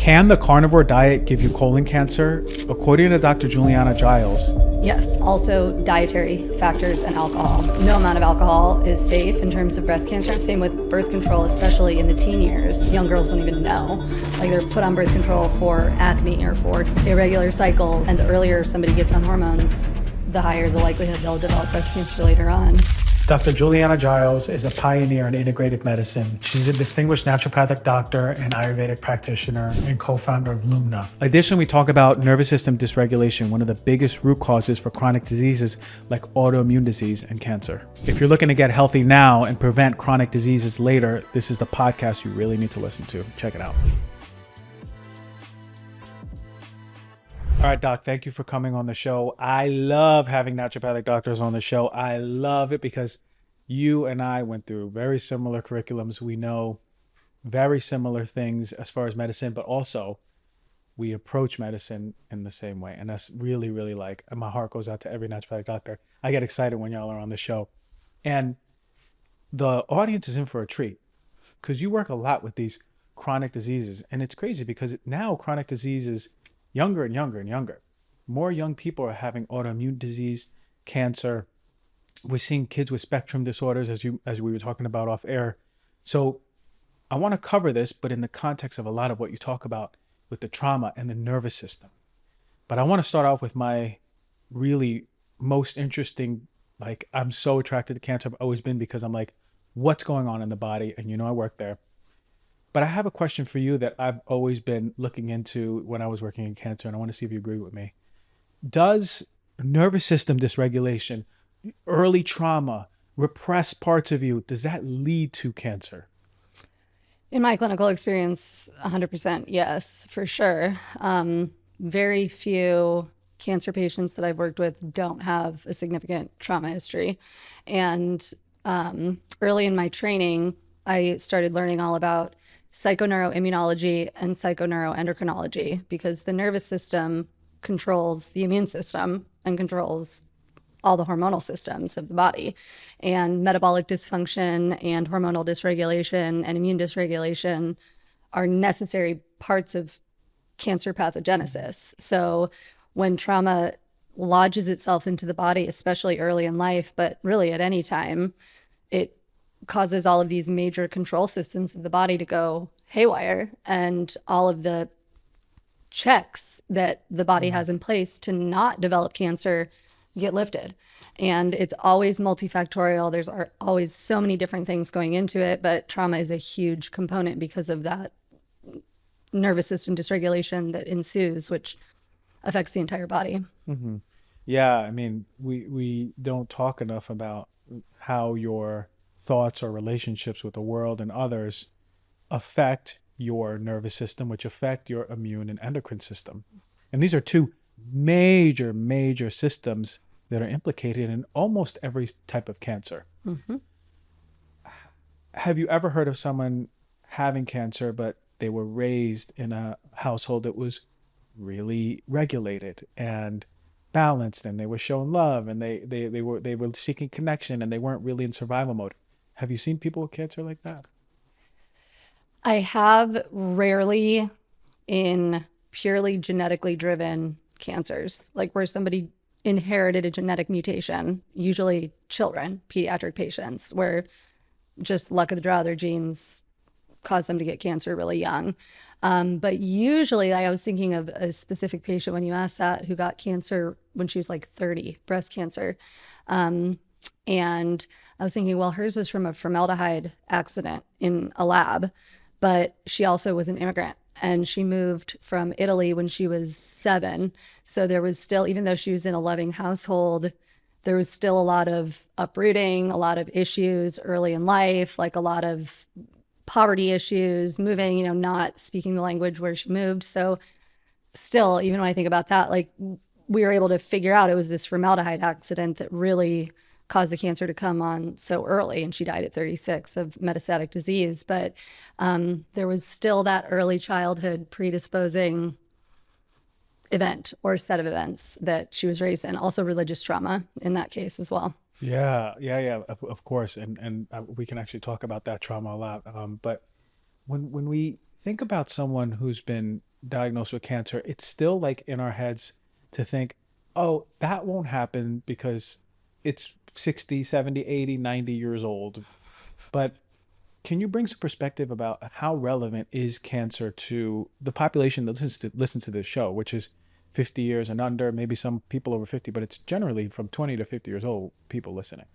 Can the carnivore diet give you colon cancer? According to Dr. Juliana Giles. Yes. Also, dietary factors and alcohol. No amount of alcohol is safe in terms of breast cancer. Same with birth control, especially in the teen years. Young girls don't even know. Like, they're put on birth control for acne or for irregular cycles. And the earlier somebody gets on hormones, the higher the likelihood they'll develop breast cancer later on. Dr. Juliana Giles is a pioneer in integrative medicine. She's a distinguished naturopathic doctor and Ayurvedic practitioner and co-founder of Lumna. Additionally, we talk about nervous system dysregulation, one of the biggest root causes for chronic diseases like autoimmune disease and cancer. If you're looking to get healthy now and prevent chronic diseases later, this is the podcast you really need to listen to. Check it out. All right, Doc, thank you for coming on the show. I love having naturopathic doctors on the show. I love it because you and I went through very similar curriculums. We know very similar things as far as medicine, but also we approach medicine in the same way. And that's really, really and my heart goes out to every naturopathic doctor. I get excited when y'all are on the show. And the audience is in for a treat because you work a lot with these chronic diseases. And it's crazy because now chronic diseases younger and younger and younger. More young people are having autoimmune disease, cancer. We're seeing kids with spectrum disorders, as we were talking about off air. So I want to cover this, but in the context of a lot of what you talk about with the trauma and the nervous system. But I want to start off with my really most interesting, I'm so attracted to cancer. I've always been, because I'm like, what's going on in the body? And I work there. But I have a question for you that I've always been looking into when I was working in cancer, and I want to see if you agree with me. Does nervous system dysregulation, early trauma, repressed parts of you, does that lead to cancer? In my clinical experience, 100% yes, for sure. Very few cancer patients that I've worked with don't have a significant trauma history. And early in my training, I started learning all about psychoneuroimmunology and psychoneuroendocrinology, because the nervous system controls the immune system and controls all the hormonal systems of the body. And metabolic dysfunction and hormonal dysregulation and immune dysregulation are necessary parts of cancer pathogenesis. So when trauma lodges itself into the body, especially early in life, but really at any time, it causes all of these major control systems of the body to go haywire, and all of the checks that the body has in place to not develop cancer get lifted. And it's always multifactorial. There's always so many different things going into it, but trauma is a huge component because of that nervous system dysregulation that ensues, which affects the entire body. Mm-hmm. Yeah, I mean, we don't talk enough about how your thoughts or relationships with the world and others affect your nervous system, which affect your immune and endocrine system. And these are two major, major systems that are implicated in almost every type of cancer. Mm-hmm. Have you ever heard of someone having cancer, but they were raised in a household that was really regulated and balanced, and they were shown love, and they were seeking connection, and they weren't really in survival mode? Have you seen people with cancer like that? I have, rarely in purely genetically driven cancers, like where somebody inherited a genetic mutation, usually children, pediatric patients, where just luck of the draw, their genes cause them to get cancer really young. But usually, I was thinking of a specific patient when you asked that, who got cancer when she was like 30, breast cancer. And I was thinking, well, hers was from a formaldehyde accident in a lab, but she also was an immigrant, and she moved from Italy when she was 7. So there was still, even though she was in a loving household, there was still a lot of uprooting, a lot of issues early in life, like a lot of poverty issues, moving, not speaking the language where she moved. So still, even when I think about that, like, we were able to figure out it was this formaldehyde accident that really caused the cancer to come on so early, and she died at 36 of metastatic disease. But there was still that early childhood predisposing event or set of events that she was raised in. Also religious trauma in that case as well. Yeah, of course. And we can actually talk about that trauma a lot. But when we think about someone who's been diagnosed with cancer, it's still like in our heads to think, oh, that won't happen because it's 60, 70, 80, 90 years old. But can you bring some perspective about how relevant is cancer to the population that listens to this show, which is 50 years and under, maybe some people over 50, but it's generally from 20 to 50 years old people listening.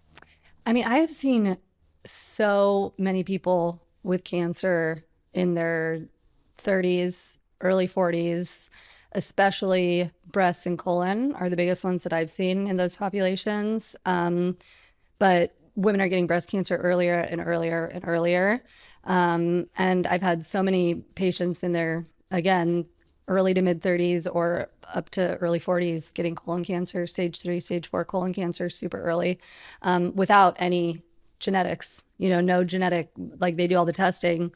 I mean, I have seen so many people with cancer in their 30s, early 40s, especially breast and colon are the biggest ones that I've seen in those populations. But women are getting breast cancer earlier and earlier and earlier. And I've had so many patients in their, again, early to mid 30s or up to early 40s getting colon cancer, stage 3, stage 4 colon cancer super early, without any genetics, no genetic, like they do all the testing,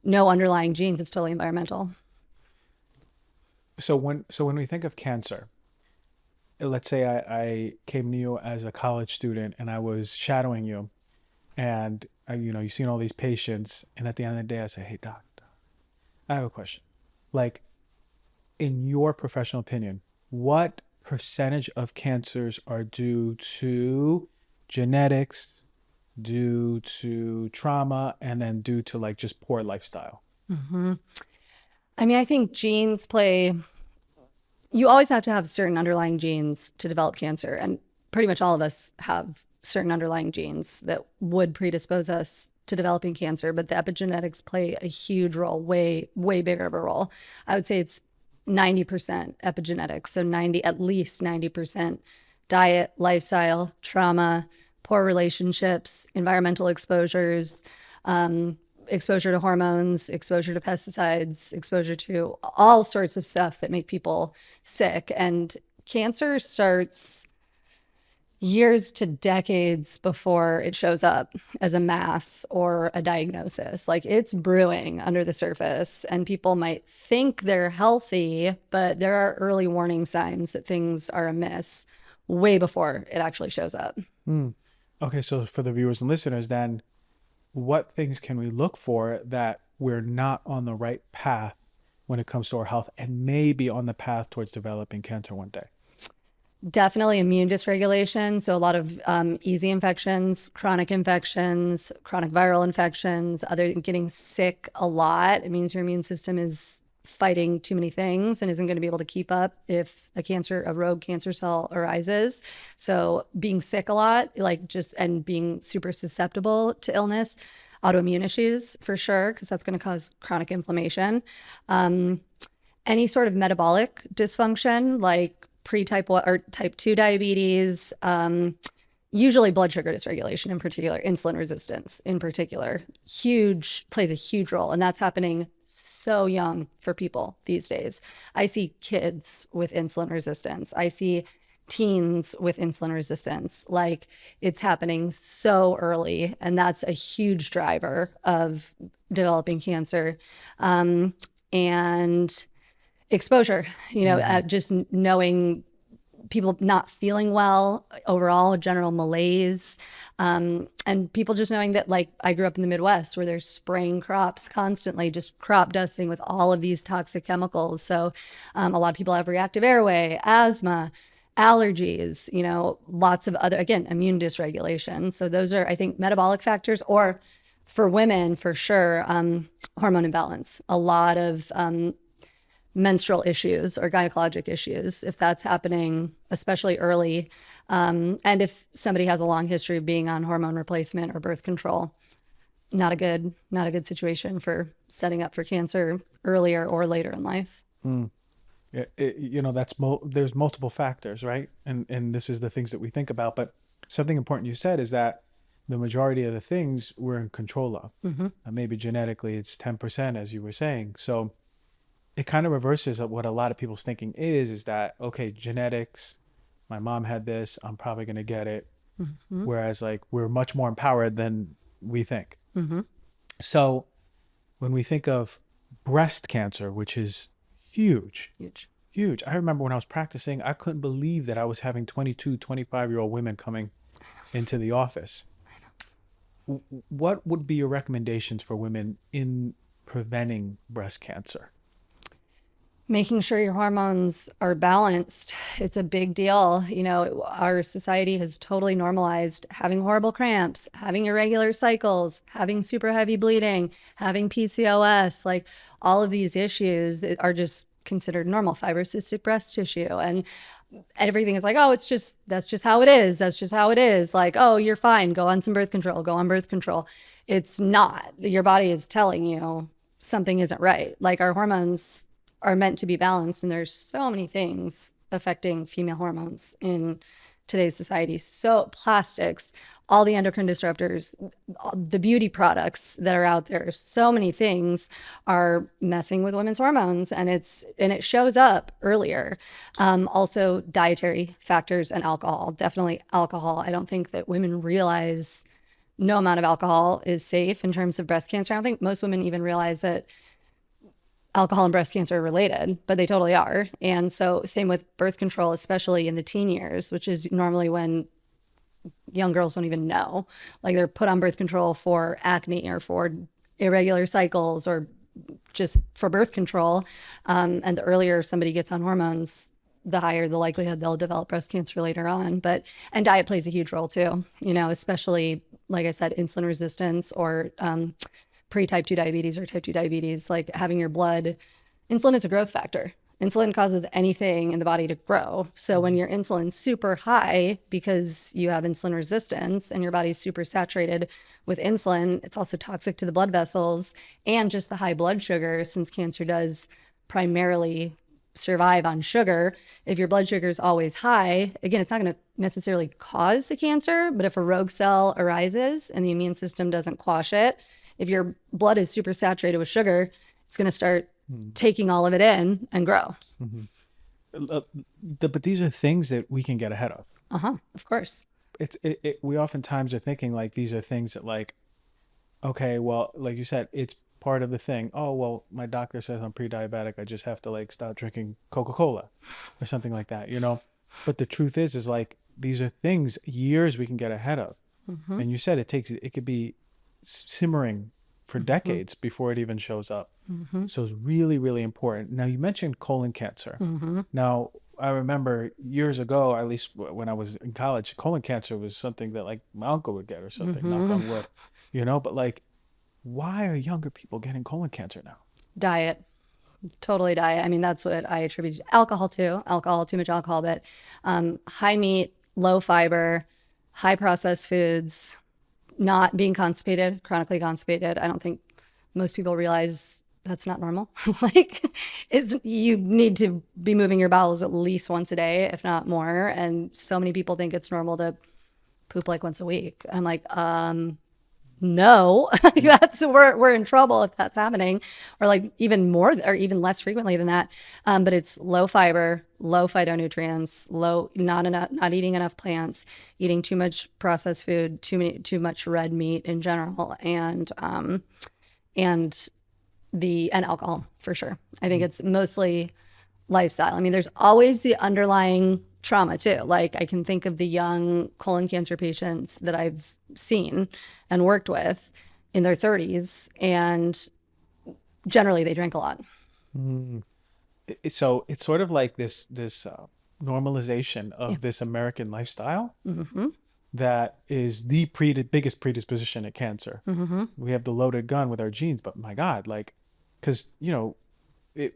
no underlying genes. It's totally environmental. So when we think of cancer, let's say I came to you as a college student and I was shadowing you, and you've seen all these patients, and at the end of the day I say, hey doc, I have a question. Like, in your professional opinion, what percentage of cancers are due to genetics, due to trauma, and then due to like just poor lifestyle? I mean, I think genes play, you always have to have certain underlying genes to develop cancer. And pretty much all of us have certain underlying genes that would predispose us to developing cancer. But the epigenetics play a huge role, way, way bigger of a role. I would say it's 90% epigenetics. So at least 90% diet, lifestyle, trauma, poor relationships, environmental exposures, exposure to hormones, exposure to pesticides, exposure to all sorts of stuff that make people sick. And cancer starts years to decades before it shows up as a mass or a diagnosis. Like, it's brewing under the surface, and people might think they're healthy, but there are early warning signs that things are amiss way before it actually shows up. Okay, so for the viewers and listeners, then what things can we look for that we're not on the right path when it comes to our health and maybe on the path towards developing cancer one day? Definitely immune dysregulation. So a lot of easy infections, chronic viral infections, other than getting sick a lot. It means your immune system is fighting too many things and isn't going to be able to keep up if a rogue cancer cell arises. So being sick a lot, and being super susceptible to illness, autoimmune issues for sure, because that's going to cause chronic inflammation. Any sort of metabolic dysfunction, like pre-type 1 or type 2 diabetes, usually blood sugar dysregulation in particular, insulin resistance in particular, plays a huge role. And that's happening so young for people these days. I see kids with insulin resistance. I see teens with insulin resistance. Like, it's happening so early, and that's a huge driver of developing cancer. And exposure, just knowing people not feeling well, overall general malaise, and people just knowing that, like, I grew up in the Midwest where there's spraying crops constantly, just crop dusting with all of these toxic chemicals. So a lot of people have reactive airway, asthma, allergies, lots of other, again, immune dysregulation. So those are, I think, metabolic factors, or for women, for sure, hormone imbalance. A lot of menstrual issues or gynecologic issues, if that's happening, especially early. And if somebody has a long history of being on hormone replacement or birth control, not a good situation for setting up for cancer earlier or later in life. There's multiple factors, right? And this is the things that we think about. But something important you said is that the majority of the things we're in control of. Maybe genetically it's 10%, as you were saying. So it kind of reverses what a lot of people's thinking is that, okay, genetics, my mom had this, I'm probably going to get it. Whereas, like, we're much more empowered than we think. So when we think of breast cancer, which is huge. I remember when I was practicing, I couldn't believe that I was having 22, 25-year-old women coming into the office. What would be your recommendations for women in preventing breast cancer? Making sure your hormones are balanced. It's a big deal. You know, our society has totally normalized having horrible cramps, having irregular cycles, having super heavy bleeding, having PCOS. Like, all of these issues that are just considered normal. Fibrocystic breast tissue, and everything is like, oh, that's just how it is. That's just how it is. Like, oh, you're fine. Go on some birth control. Go on birth control. It's not. Your body is telling you something isn't right. Like, our hormones are meant to be balanced, and there's so many things affecting female hormones in today's society. So plastics, all the endocrine disruptors, the beauty products that are out there, so many things are messing with women's hormones, and it shows up earlier. Also dietary factors and alcohol, definitely alcohol. I don't think that women realize no amount of alcohol is safe in terms of breast cancer. I don't think most women even realize that alcohol and breast cancer are related, but they totally are. And so same with birth control, especially in the teen years, which is normally when young girls don't even know. Like, they're put on birth control for acne or for irregular cycles or just for birth control. And the earlier somebody gets on hormones, the higher the likelihood they'll develop breast cancer later on. And diet plays a huge role too, you know, especially, like I said, insulin resistance or pre-type 2 diabetes or type 2 diabetes. Like, having your blood, insulin is a growth factor. Insulin causes anything in the body to grow. So when your insulin's super high because you have insulin resistance and your body's super saturated with insulin, it's also toxic to the blood vessels and just the high blood sugar, since cancer does primarily survive on sugar. If your blood sugar is always high, again, it's not going to necessarily cause the cancer, but if a rogue cell arises and the immune system doesn't quash it, if your blood is super saturated with sugar, it's going to start taking all of it in and grow. But these are things that we can get ahead of. Of course. We oftentimes are thinking like these are things that, like, okay, well, like you said, it's part of the thing. Oh, well, my doctor says I'm pre-diabetic. I just have to, like, stop drinking Coca-Cola or something like that, you know? But the truth is like, these are things, years we can get ahead of. And you said it could be simmering for decades before it even shows up. So it's really, really important. Now, you mentioned colon cancer. Now, I remember years ago, at least when I was in college, colon cancer was something that, like, my uncle would get or something, knock on wood, you know? But, like, why are younger people getting colon cancer now? Diet. Totally diet. I mean, that's what I attribute to alcohol too. Alcohol, too much alcohol, but high meat, low fiber, high processed foods, not being constipated, chronically constipated. I don't think most people realize that's not normal. Like, you need to be moving your bowels at least once a day, if not more. And so many people think it's normal to poop like once a week. I'm like, no, we're in trouble if that's happening, or like even more or even less frequently than that. But it's low fiber, low phytonutrients, not eating enough plants, eating too much processed food, too much red meat in general, and alcohol for sure. I think it's mostly lifestyle. I mean, there's always the underlying trauma too. Like, I can think of the young colon cancer patients that I've seen and worked with in their 30s, and generally they drink a lot. So it's sort of like this normalization of this American lifestyle that is the biggest predisposition to cancer. We have the loaded gun with our genes, but my God, like, because, you know,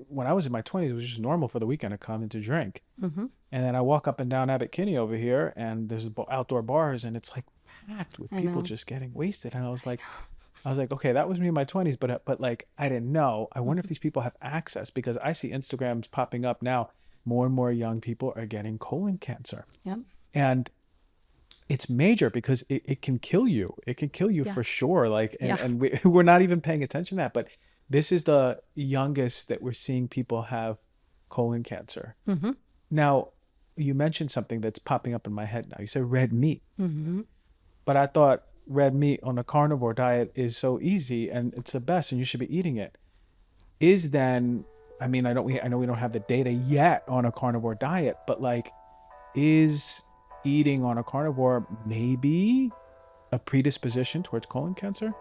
when I was in my 20s, it was just normal for the weekend to come and to drink. And then I walk up and down Abbott Kinney over here, and there's outdoor bars, and it's like packed with people just getting wasted. And I was like, okay, that was me in my 20s, but like, I didn't know. I wonder if these people have access, because I see Instagrams popping up now. More and more young people are getting colon cancer. And it's major because it can kill you. It can kill you for sure. Like, and we're not even paying attention to that, but this is the youngest that we're seeing people have colon cancer. Now, you mentioned something that's popping up in my head now. You said red meat. But I thought red meat on a carnivore diet is so easy and it's the best and you should be eating it. I know we don't have the data yet on a carnivore diet, but like, is eating on a carnivore maybe a predisposition towards colon cancer?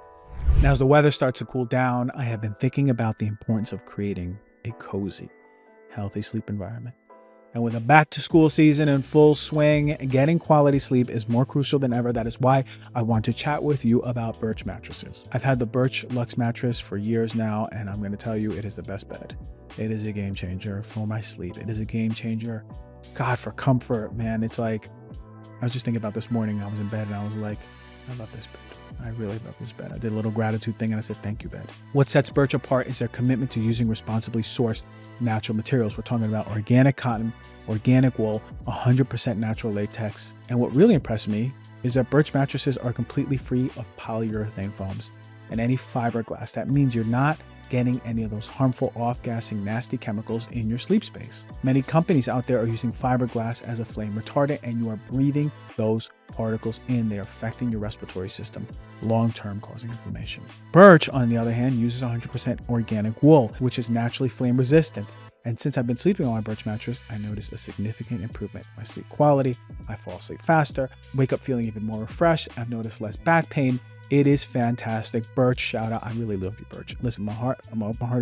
Now, as the weather starts to cool down, I have been thinking about the importance of creating a cozy, healthy sleep environment. And with a back to school season in full swing, getting quality sleep is more crucial than ever. That is why I want to chat with you about Birch mattresses. I've had the Birch Luxe mattress for years now, and I'm going to tell you it is the best bed. It is a game changer for my sleep. It is a game changer, God, for comfort, man. It's like, I was just thinking about this morning. I was in bed and I was like, I love this bed. I really love this bed. I did a little gratitude thing and I said, thank you, bed. What sets Birch apart is their commitment to using responsibly sourced natural materials. We're talking about organic cotton, organic wool, 100% natural latex. And what really impressed me is that Birch mattresses are completely free of polyurethane foams and any fiberglass. That means you're not getting any of those harmful off-gassing nasty chemicals in your sleep space. Many companies out there are using fiberglass as a flame retardant, and you are breathing those particles in. They are affecting your respiratory system, long-term causing inflammation. Birch, on the other hand, uses 100% organic wool, which is naturally flame resistant. And since I've been sleeping on my Birch mattress, I notice a significant improvement in my sleep quality. I fall asleep faster, wake up feeling even more refreshed. I've noticed less back pain. It is fantastic. Birch, shout out. I really love you, Birch. Listen, my heart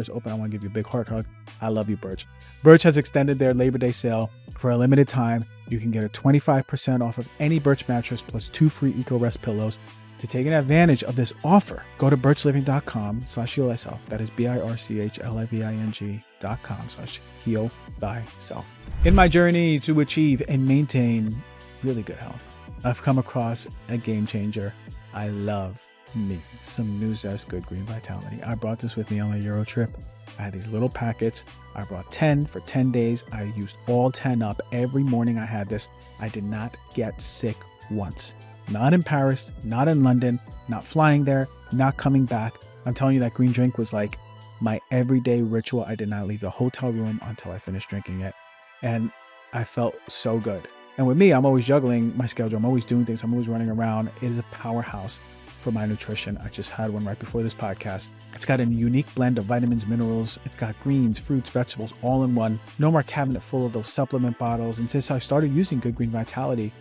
is open. I want to give you a big heart hug. I love you, Birch. Birch has extended their Labor Day sale for a limited time. You can get a 25% off of any Birch mattress plus 2 free EcoRest pillows. To take advantage of this offer, go to birchliving.com/heal thyself. That is BIRCHLIVING.com/heal thyself. In my journey to achieve and maintain really good health, I've come across a game changer. I love me some New Zest Good Green Vitality. I brought this with me on a Euro trip. I had these little packets. I brought 10 for 10 days. I used all 10 up. Every morning I had this. I did not get sick once. Not in Paris, not in London, not flying there, not coming back. I'm telling you, that green drink was like my everyday ritual. I did not leave the hotel room until I finished drinking it. And I felt so good. And with me, I'm always juggling my schedule. I'm always doing things. I'm always running around. It is a powerhouse for my nutrition. I just had one right before this podcast. It's got a unique blend of vitamins, minerals. It's got greens, fruits, vegetables, all in one. No more cabinet full of those supplement bottles. And since I started using Good Green Vitality,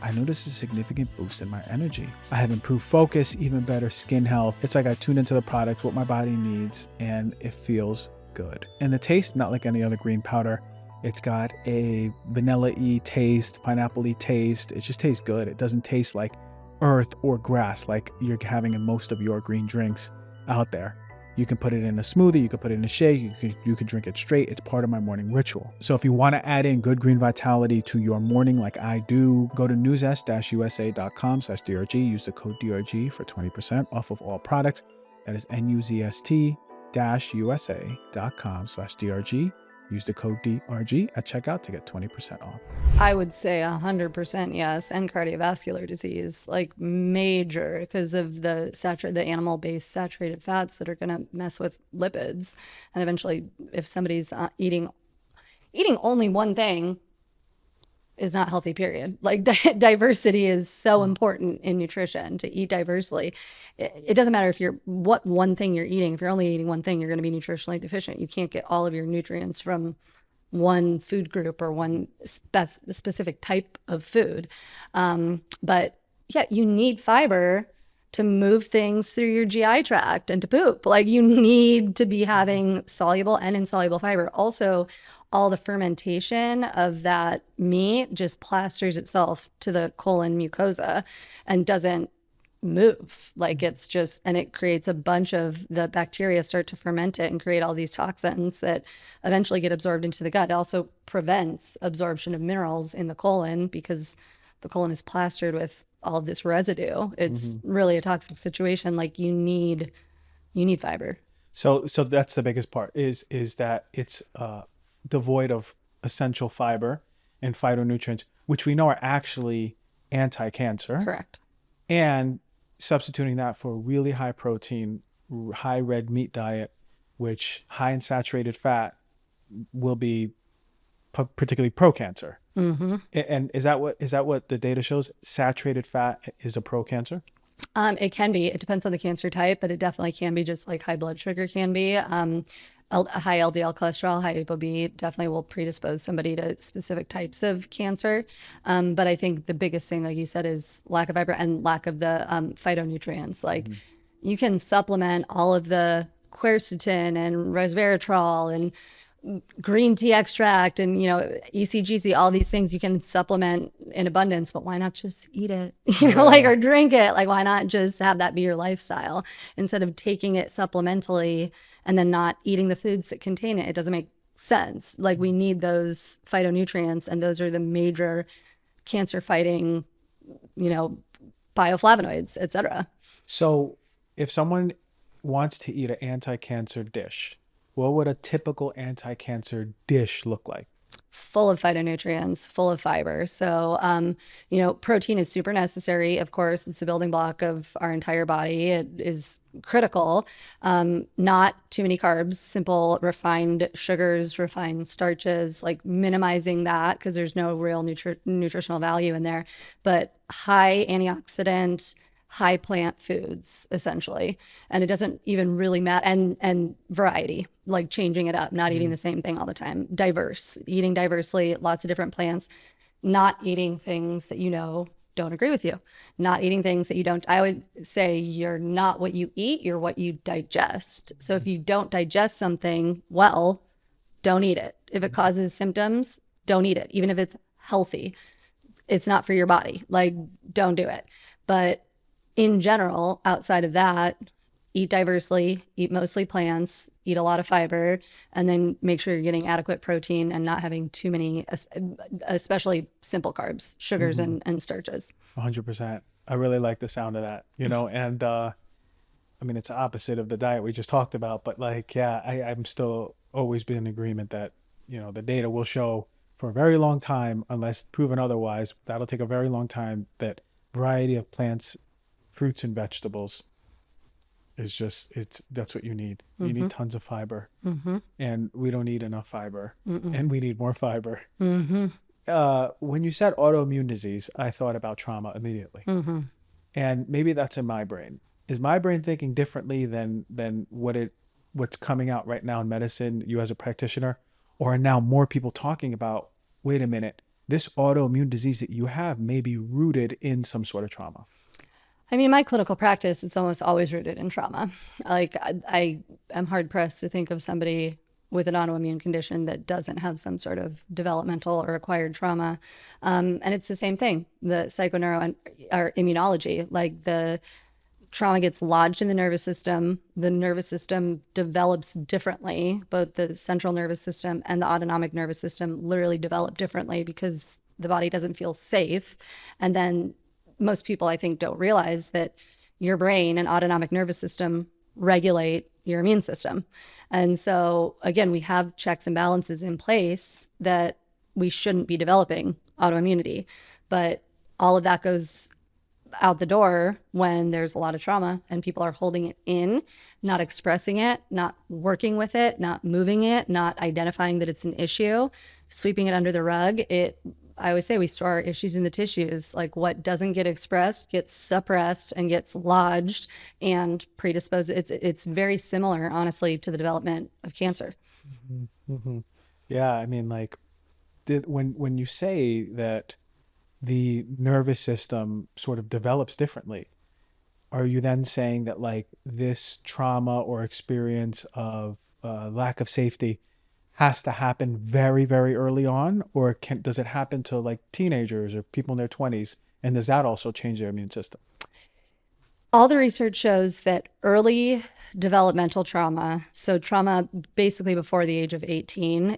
I noticed a significant boost in my energy. I have improved focus, even better skin health. It's like I tune into the product, what my body needs, and it feels good. And the taste, not like any other green powder. It's got a vanilla-y taste, pineapple-y taste. It just tastes good. It doesn't taste like earth or grass like you're having in most of your green drinks out there. You can put it in a smoothie, you can put it in a shake, you can drink it straight. It's part of my morning ritual. So if you want to add in Good Green Vitality to your morning like I do, go to nuzest-usa.com/DRG. Use the code DRG for 20% off of all products. That is NUZST-USA.com/DRG. Use the code DRG at checkout to get 20% off. I would say 100% yes. And cardiovascular disease, like major, because of the animal-based saturated fats that are going to mess with lipids. And eventually, if somebody's eating only one thing is not healthy, period. Like diversity is so important in nutrition, to eat diversely. It doesn't matter what one thing you're eating. If you're only eating one thing, you're going to be nutritionally deficient. You can't get all of your nutrients from one food group or one specific type of food. But yeah, you need fiber to move things through your GI tract and to poop. Like, you need to be having soluble and insoluble fiber. Also, all the fermentation of that meat just plasters itself to the colon mucosa and doesn't move. Like, it's just, and it creates a bunch of the bacteria start to ferment it and create all these toxins that eventually get absorbed into the gut. It also prevents absorption of minerals in the colon because the colon is plastered with all of this residue. It's really a toxic situation. Like, you need fiber. So that's the biggest part is that it's devoid of essential fiber and phytonutrients, which we know are actually anti-cancer. Correct. And substituting that for a really high protein, high red meat diet, which high in saturated fat will be particularly pro-cancer. Mm-hmm. And is that what the data shows? Saturated fat is a pro-cancer? It can be. It depends on the cancer type, but it definitely can be, just like high blood sugar can be. High LDL cholesterol, high ApoB definitely will predispose somebody to specific types of cancer. But I think the biggest thing, like you said, is lack of fiber and lack of the phytonutrients. Like, You can supplement all of the quercetin and resveratrol and green tea extract and, ECGC, all these things you can supplement in abundance, but why not just eat it, or drink it? Like, why not just have that be your lifestyle instead of taking it supplementally and then not eating the foods that contain it? It doesn't make sense. Like, we need those phytonutrients, and those are the major cancer fighting, bioflavonoids, etc. So if someone wants to eat an anti-cancer dish, what would a typical anti-cancer dish look like? Full of phytonutrients, full of fiber. So, protein is super necessary. Of course, it's the building block of our entire body. It is critical. Not too many carbs, simple refined sugars, refined starches, like minimizing that because there's no real nutritional value in there. But high antioxidant, high plant foods, essentially. And it doesn't even really matter. And variety, like changing it up, not eating the same thing all the time. Eating diversely, lots of different plants, not eating things that don't agree with you, not eating things that you don't. I always say you're not what you eat, you're what you digest. So if you don't digest something well, don't eat it. If it causes symptoms, don't eat it. Even if it's healthy, it's not for your body. Like, don't do it. But in general, outside of that, eat diversely, eat mostly plants, eat a lot of fiber, and then make sure you're getting adequate protein and not having too many, especially simple carbs, sugars, and starches. 100%. I really like the sound of that, and it's the opposite of the diet we just talked about, but I'm still always been in agreement that, the data will show for a very long time, unless proven otherwise, that'll take a very long time, that variety of plants, fruits and vegetables that's what you need. You need tons of fiber, and we don't need enough fiber, and we need more fiber. When you said autoimmune disease, I thought about trauma immediately, and maybe that's in my brain. Is my brain thinking differently than what's coming out right now in medicine, you as a practitioner, or are now more people talking about, wait a minute, this autoimmune disease that you have may be rooted in some sort of trauma? I mean, my clinical practice, it's almost always rooted in trauma. Like, I am hard pressed to think of somebody with an autoimmune condition that doesn't have some sort of developmental or acquired trauma. And it's the same thing, the psychoneuro or immunology, like the trauma gets lodged in the nervous system develops differently. Both the central nervous system and the autonomic nervous system literally develop differently because the body doesn't feel safe. And then most people, I think, don't realize that your brain and autonomic nervous system regulate your immune system. And so, again, we have checks and balances in place that we shouldn't be developing autoimmunity. But all of that goes out the door when there's a lot of trauma and people are holding it in, not expressing it, not working with it, not moving it, not identifying that it's an issue, sweeping it under the rug. I always say we store our issues in the tissues. Like, what doesn't get expressed gets suppressed and gets lodged and predisposed. It's very similar, honestly, to the development of cancer. Yeah, I mean, like, when you say that the nervous system sort of develops differently, are you then saying that, like, this trauma or experience of lack of safety has to happen very, very early on, or does it happen to, like, teenagers or people in their 20s, and does that also change their immune system? All the research shows that early developmental trauma, so trauma basically before the age of 18,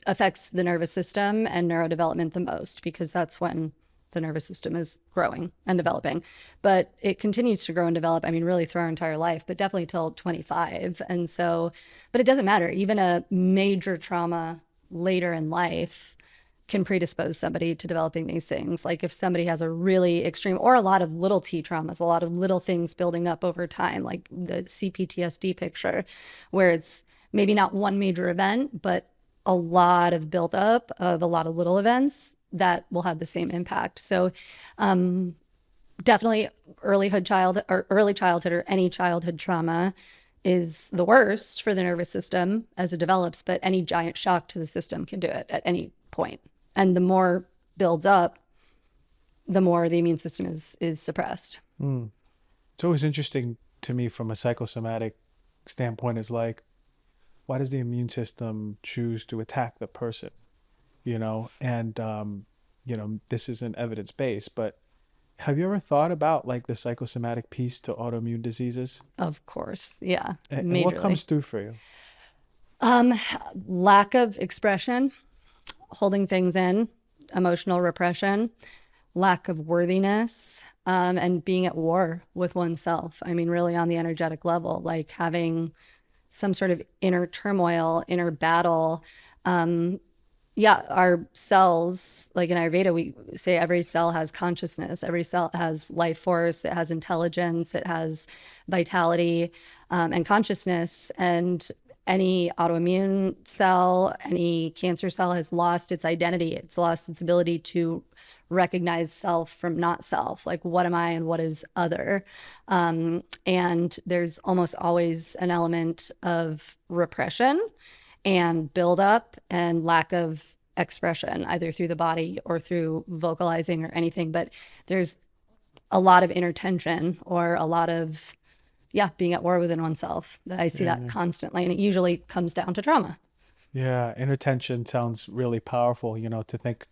affects the nervous system and neurodevelopment the most, because that's when the nervous system is growing and developing. But it continues to grow and develop, really through our entire life, but definitely till 25. And so, but it doesn't matter. Even a major trauma later in life can predispose somebody to developing these things. Like, if somebody has a really extreme, or a lot of little t traumas, a lot of little things building up over time, like the CPTSD picture, where it's maybe not one major event, but a lot of buildup of a lot of little events that will have the same impact. So definitely early childhood or any childhood trauma is the worst for the nervous system as it develops, but any giant shock to the system can do it at any point. And the more builds up, the more the immune system is suppressed. It's always interesting to me from a psychosomatic standpoint is like, why does the immune system choose to attack the person? And this isn't evidence based, but have you ever thought about like the psychosomatic piece to autoimmune diseases? Of course. Yeah. And what comes Majorly. through for you? Lack of expression, holding things in, emotional repression, lack of worthiness, and being at war with oneself. I mean, really on the energetic level, like having some sort of inner turmoil, inner battle. Yeah, our cells, like in Ayurveda, we say every cell has consciousness, every cell has life force, it has intelligence, it has vitality, and consciousness. And any autoimmune cell, any cancer cell has lost its identity. It's lost its ability to recognize self from not self. Like, what am I and what is other? And there's almost always an element of repression and buildup and lack of expression, either through the body or through vocalizing or anything. But there's a lot of inner tension or a lot of, being at war within oneself. I see that constantly. And it usually comes down to trauma. Yeah, inner tension sounds really powerful, to think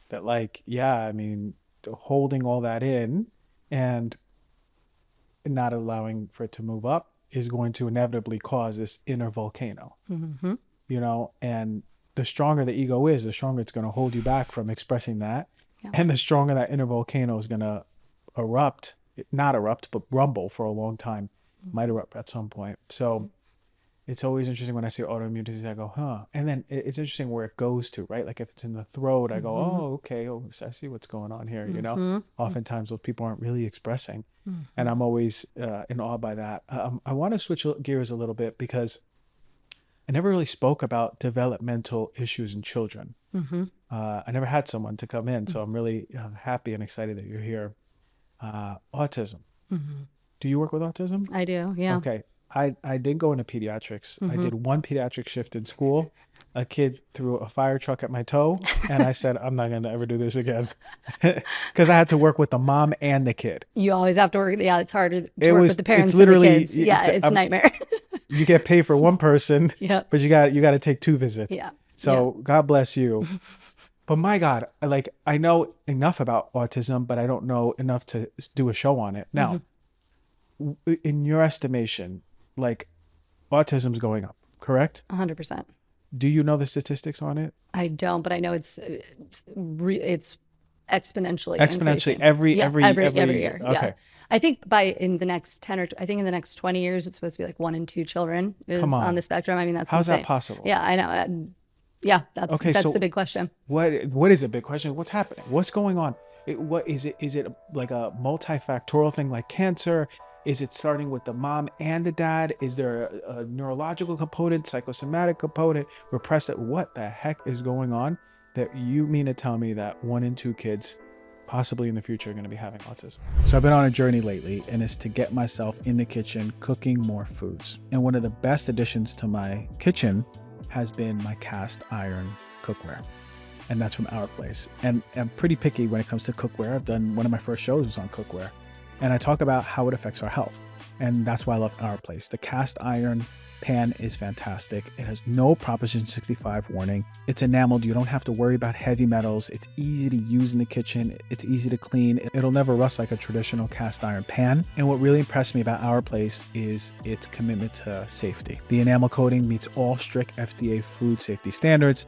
that like, yeah, I mean, holding all that in and not allowing for it to move up is going to inevitably cause this inner volcano. Mm-hmm. And the stronger the ego is, the stronger it's going to hold you back from expressing that. Yeah. And the stronger that inner volcano is going to not erupt, but rumble for a long time, might erupt at some point. So it's always interesting when I see autoimmune disease, I go, huh. And then it's interesting where it goes to, right? Like if it's in the throat, I go, oh, okay. Oh, so I see what's going on here, Oftentimes those people aren't really expressing. And I'm always in awe by that. I want to switch gears a little bit because I never really spoke about developmental issues in children. I never had someone to come in, so I'm really happy and excited that you're here. Autism. Do you work with autism? I do, yeah. Okay. I did go into pediatrics. I did one pediatric shift in school. A kid threw a fire truck at my toe, and I said, I'm not going to ever do this again. Because I had to work with the mom and the kid. You always have to work. Yeah, it's harder to work with the parents it's literally, than the kids. Yeah, it's a nightmare. You get paid for one person, but you got to take 2 visits. Yeah. So God bless you. But my God, like I know enough about autism, but I don't know enough to do a show on it. Now, in your estimation, like autism's going up, correct? 100%. Do you know the statistics on it? I don't, but I know it's exponentially increasing. every year. Okay. Yeah. I think in the next 20 years, it's supposed to be like 1 in 2 children is on the spectrum. I mean, that's how's insane. that possible? Yeah, I know. Yeah, that's the big question. What is a big question? What's happening? What's going on? What is it? Is it like a multifactorial thing like cancer? Is it starting with the mom and the dad? Is there a neurological component, psychosomatic component, repressed? What the heck is going on that you mean to tell me that 1 in 2 kids possibly in the future are going to be having autism? So I've been on a journey lately, and it's to get myself in the kitchen cooking more foods. And one of the best additions to my kitchen has been my cast iron cookware. And that's from Our Place. And I'm pretty picky when it comes to cookware. I've done one of my first shows was on cookware. And I talk about how it affects our health. And that's why I love Our Place. The cast iron pan is fantastic. It has no Proposition 65 warning. It's enameled. You don't have to worry about heavy metals. It's easy to use in the kitchen. It's easy to clean. It'll never rust like a traditional cast iron pan. And what really impressed me about Our Place is its commitment to safety. The enamel coating meets all strict FDA food safety standards,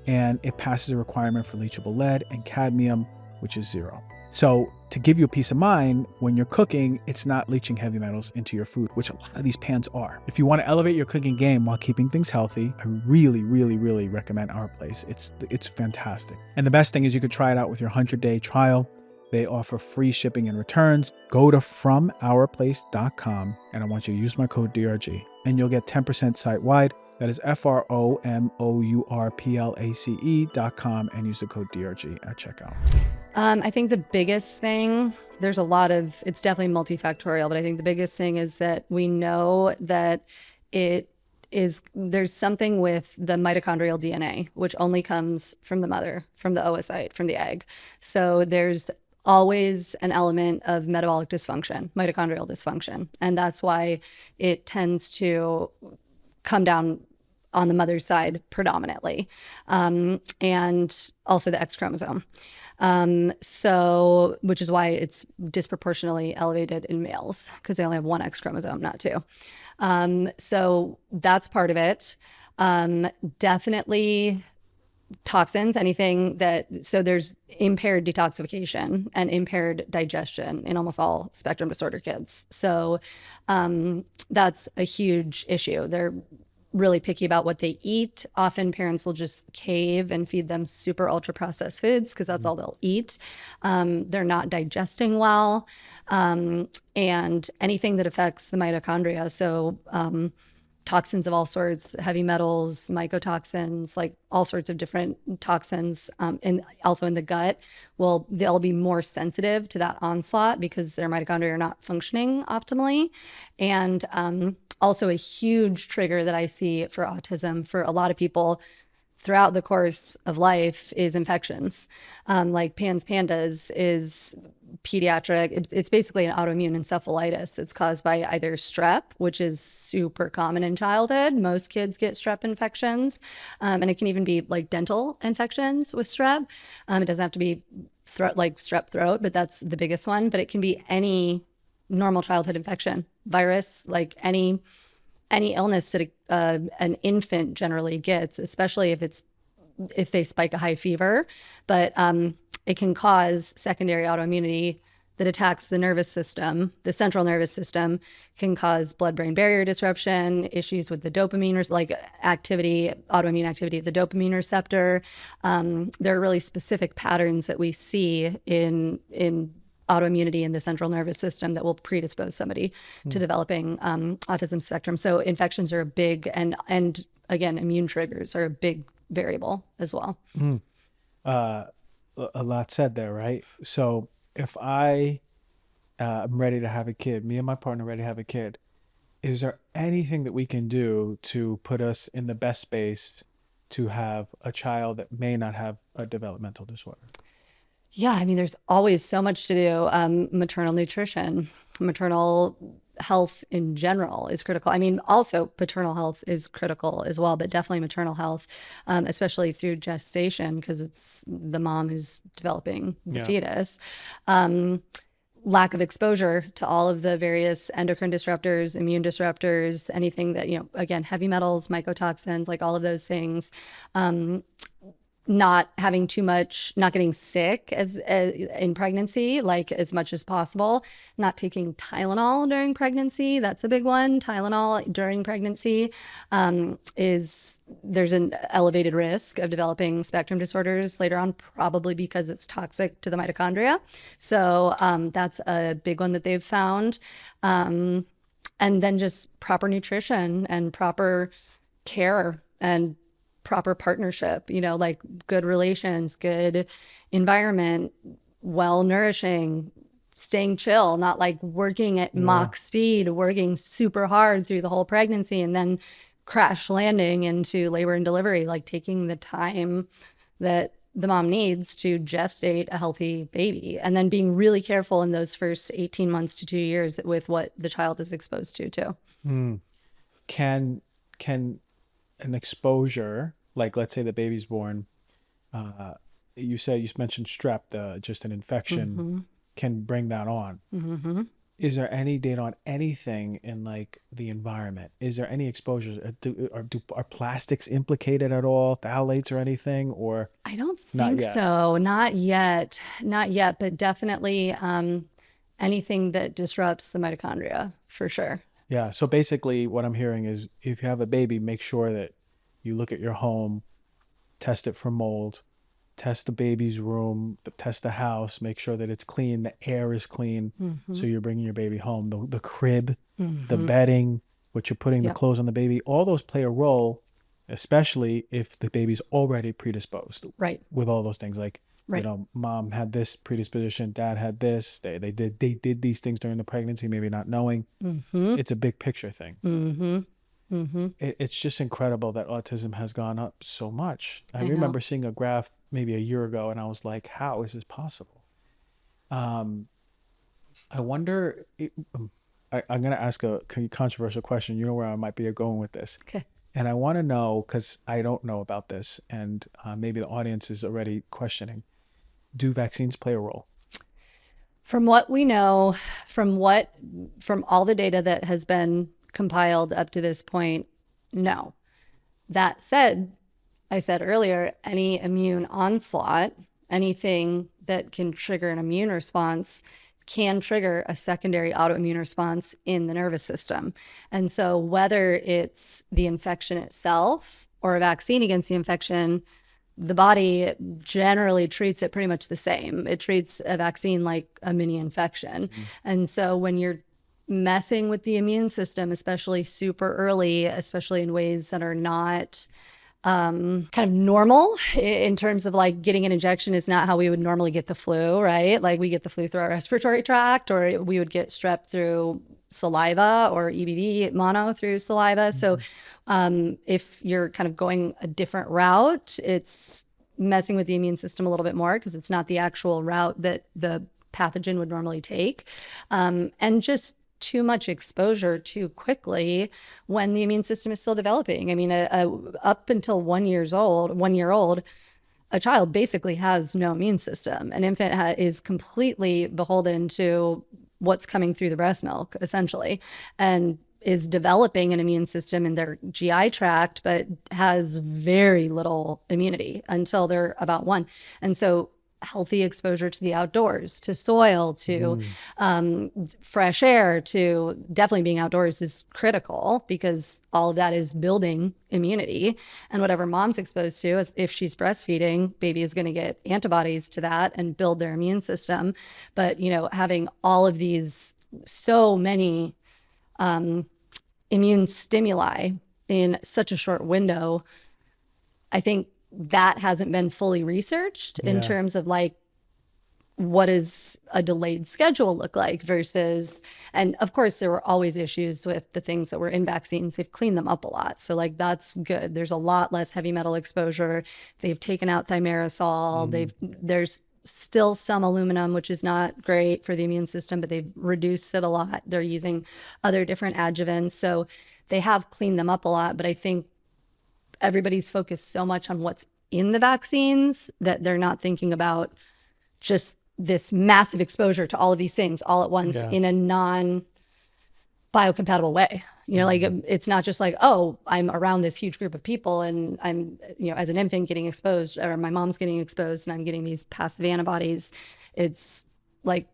and it passes a requirement for leachable lead and cadmium, which is 0. So to give you a peace of mind, when you're cooking, it's not leaching heavy metals into your food, which a lot of these pans are. If you want to elevate your cooking game while keeping things healthy, I really, really, really recommend Our Place. It's fantastic. And the best thing is you could try it out with your 100-day trial. They offer free shipping and returns. Go to FromOurPlace.com, and I want you to use my code DRG, and you'll get 10% site-wide. That is FromOurPlace.com, and use the code DRG at checkout. I think the biggest thing, it's definitely multifactorial, but I think the biggest thing is that we know that there's something with the mitochondrial DNA, which only comes from the mother, from the oocyte, from the egg. So there's always an element of metabolic dysfunction, mitochondrial dysfunction. And that's why it tends to come down on the mother's side predominantly, and also the X chromosome. So, which is why it's disproportionately elevated in males, because they only have one X chromosome, not two. So that's part of it. Definitely toxins, anything that, so there's impaired detoxification and impaired digestion in almost all spectrum disorder kids. So that's a huge issue. They're really picky about what they eat. Often parents will just cave and feed them super ultra processed foods because that's all they'll eat. They're not digesting well. And anything that affects the mitochondria. So toxins of all sorts, heavy metals, mycotoxins, like all sorts of different toxins, and also in the gut, they'll be more sensitive to that onslaught because their mitochondria are not functioning optimally. And also a huge trigger that I see for autism for a lot of people throughout the course of life is infections. Like PANS PANDAS is pediatric. It's basically an autoimmune encephalitis. It's caused by either strep, which is super common in childhood. Most kids get strep infections. And it can even be like dental infections with strep. It doesn't have to be like strep throat, but that's the biggest one. But it can be any normal childhood infection, virus, like any illness that an infant generally gets, especially if they spike a high fever. But it can cause secondary autoimmunity that attacks the nervous system. The central nervous system can cause blood-brain barrier disruption, issues with the dopamine, like autoimmune activity of the dopamine receptor. There are really specific patterns that we see in autoimmunity in the central nervous system that will predispose somebody to developing autism spectrum. So infections are a big, and again, immune triggers are a big variable as well. A lot said there, right? So if I am ready to have a kid, me and my partner ready to have a kid, is there anything that we can do to put us in the best space to have a child that may not have a developmental disorder? Yeah, I mean, there's always so much to do. Maternal nutrition, maternal health in general is critical. I mean, also paternal health is critical as well, but definitely maternal health, especially through gestation, because it's the mom who's developing the fetus. Lack of exposure to all of the various endocrine disruptors, immune disruptors, anything that, again, heavy metals, mycotoxins, like all of those things. Not having too much, not getting sick as in pregnancy, like as much as possible. Not taking Tylenol during pregnancy. That's a big one. Tylenol during pregnancy there's an elevated risk of developing spectrum disorders later on, probably because it's toxic to the mitochondria. So that's a big one that they've found. And then just proper nutrition and proper care and proper partnership, like good relations, good environment, well nourishing, staying chill, not like working at Mach speed, working super hard through the whole pregnancy and then crash landing into labor and delivery, like taking the time that the mom needs to gestate a healthy baby, and then being really careful in those first 18 months to 2 years with what the child is exposed to too. Can an exposure, like let's say the baby's born, you mentioned strep, just an infection can bring that on. Is there any data on anything in like the environment? Is there any exposures? Are plastics implicated at all? Phthalates or anything? Or I don't think so. Not yet, but definitely anything that disrupts the mitochondria for sure. Yeah. So basically what I'm hearing is if you have a baby, make sure that you look at your home, test it for mold, test the baby's room, test the house, make sure that it's clean, the air is clean. So you're bringing your baby home. The crib, the bedding, what you're putting, the clothes on the baby, all those play a role, especially if the baby's already predisposed. Right. With all those things, like, mom had this predisposition, dad had this, they did these things during the pregnancy, maybe not knowing. It's a big picture thing. It's just incredible that autism has gone up so much. I remember seeing a graph maybe a year ago and I was like, how is this possible? Um, I wonder, I'm going to ask a controversial question. You know where I might be going with this. Okay. And I want to know, because I don't know about this, and maybe the audience is already questioning, do vaccines play a role? From what we know, from all the data that has been compiled up to this point, no. That said, I said earlier, any immune onslaught, anything that can trigger an immune response can trigger a secondary autoimmune response in the nervous system. And so whether it's the infection itself or a vaccine against the infection, the body generally treats it pretty much the same. It treats a vaccine like a mini infection. And so when you're messing with the immune system, especially super early, especially in ways that are not kind of normal in terms of like getting an injection is not how we would normally get the flu, right? Like we get the flu through our respiratory tract, or we would get strep through saliva, or EBV mono through saliva. So if you're kind of going a different route, it's messing with the immune system a little bit more because it's not the actual route that the pathogen would normally take. And just too much exposure too quickly when the immune system is still developing. I mean, up until 1 year old, a child basically has no immune system. An infant is completely beholden to what's coming through the breast milk, essentially, and is developing an immune system in their GI tract, but has very little immunity until they're about 1. And so healthy exposure to the outdoors, to soil, to fresh air, to definitely being outdoors is critical because all of that is building immunity. And whatever mom's exposed to, if she's breastfeeding, baby is going to get antibodies to that and build their immune system. But, you know, having all of these, so many immune stimuli in such a short window, I think that hasn't been fully researched in terms of like, what does a delayed schedule look like versus, and of course there were always issues with the things that were in vaccines. They've cleaned them up a lot. So like, that's good. There's a lot less heavy metal exposure. They've taken out thimerosal. There's still some aluminum, which is not great for the immune system, but they've reduced it a lot. They're using other different adjuvants. So they have cleaned them up a lot, but I think everybody's focused so much on what's in the vaccines that they're not thinking about just this massive exposure to all of these things all at once in a non-biocompatible way. You know, like it's not just like, oh, I'm around this huge group of people and I'm, you know, as an infant getting exposed, or my mom's getting exposed and I'm getting these passive antibodies. It's like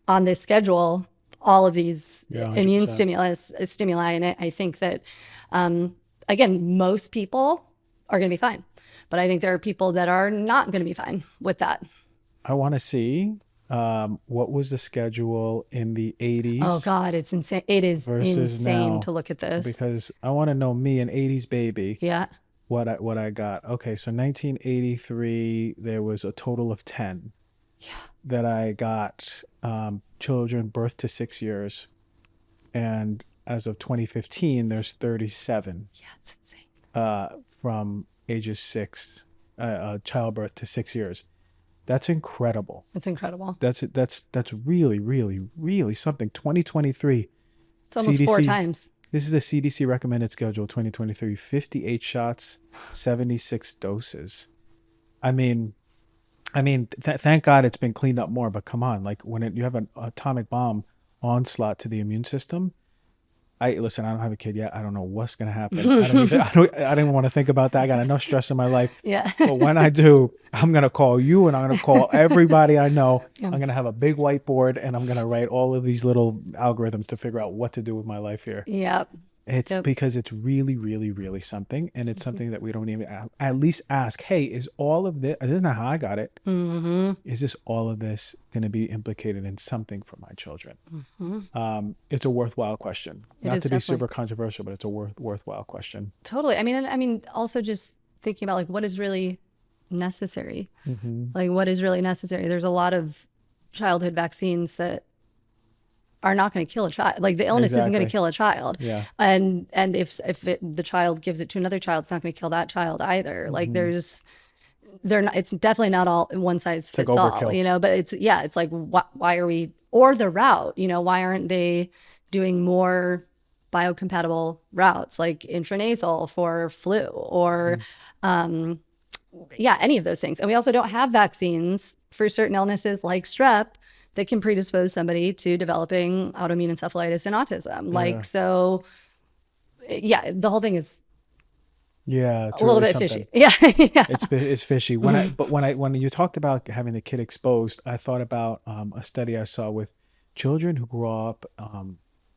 on this schedule, all of these immune stimuli. And I think that, again, most people are going to be fine. But I think there are people that are not going to be fine with that. I want to see what was the schedule in the 80s. Oh, God, it's insane. It is insane now, to look at this. Because I want to know me, an 80s baby. Yeah. What I got. Okay, so 1983, there was a total of 10 that I got children birth to 6 years. And as of 2015, there's 37. Yeah, it's insane. From ages 6, childbirth to 6 years. That's incredible. It's incredible. That's really, really, really something. 2023. It's almost CDC, 4 times. This is the CDC recommended schedule 2023. 58 shots, 76 doses. I mean, thank God it's been cleaned up more, but come on, like when you have an atomic bomb onslaught to the immune system, I don't have a kid yet. I don't know what's going to happen. I don't even want to think about that. I got enough stress in my life. Yeah. But when I do, I'm going to call you and I'm going to call everybody I know. Yeah. I'm going to have a big whiteboard and I'm going to write all of these little algorithms to figure out what to do with my life here. Yep. It's because it's really, really, really something. And it's something that we don't even at least ask, hey, is all of this is not how I got it. Is this all of this going to be implicated in something for my children? It's a worthwhile question. Not to be super controversial, but it's a worthwhile question. Totally. I mean, also just thinking about like what is really necessary. Like what is really necessary? There's a lot of childhood vaccines that are not going to kill a child. Like the illness isn't going to kill a child. Yeah. And if the child gives it to another child, it's not going to kill that child either. Like there's they're not, it's definitely not all one size like fits all, overkill. but it's like, why are we, or the route, why aren't they doing more biocompatible routes like intranasal for flu or, any of those things. And we also don't have vaccines for certain illnesses like strep that can predispose somebody to developing autoimmune encephalitis and autism. Like, so the whole thing is It's a little really bit something. fishy. Yeah. It's fishy. When you talked about having the kid exposed, I thought about a study I saw with children who grew up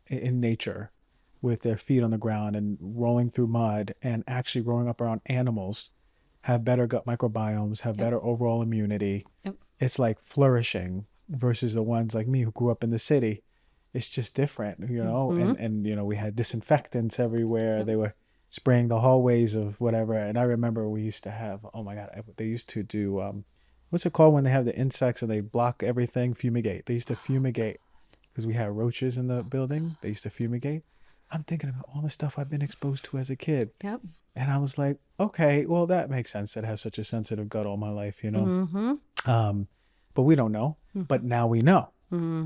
in nature with their feet on the ground and rolling through mud and actually growing up around animals have better gut microbiomes, have better overall immunity. Yep. It's like flourishing versus the ones like me who grew up in the city. It's just different, and we had disinfectants everywhere. They were spraying the hallways of whatever. And I remember we used to have, oh my God, they used to do, what's it called when they have the insects and they block everything? Fumigate. They used to fumigate because we had roaches in the building. They used to fumigate. I'm thinking about all the stuff I've been exposed to as a kid. Yep. And I was like, okay, well, that makes sense that I have such a sensitive gut all my life, But we don't know. But now we know.